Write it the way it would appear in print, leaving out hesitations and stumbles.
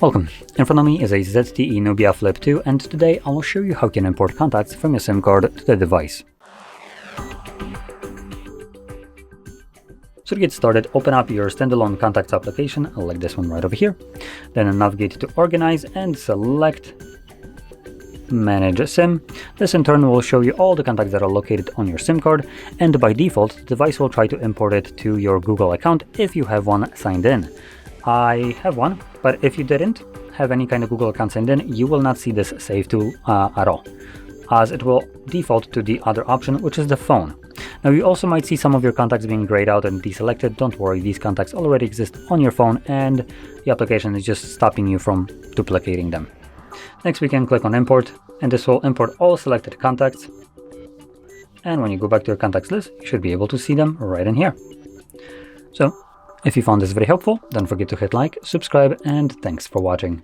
Welcome. In front of me is a ZTE Nubia Flip 2, and today I will show you how you can import contacts from your SIM card to the device. So to get started, open up your standalone contacts application, like this one right over here. Then navigate to Organize and select Manage a SIM. This in turn will show you all the contacts that are located on your SIM card, and by default, the device will try to import it to your Google account if you have one signed in. I have one, but if you didn't have any kind of Google account signed in, you will not see this save to at all, as it will default to the other option, which is the phone. Now you also might see some of your contacts being grayed out and deselected. Don't worry, these contacts already exist on your phone and the application is just stopping you from duplicating them. Next we can click on import, and this will import all selected contacts. And when you go back to your contacts list, you should be able to see them right in here. So if you found this very helpful, don't forget to hit like, subscribe, and thanks for watching.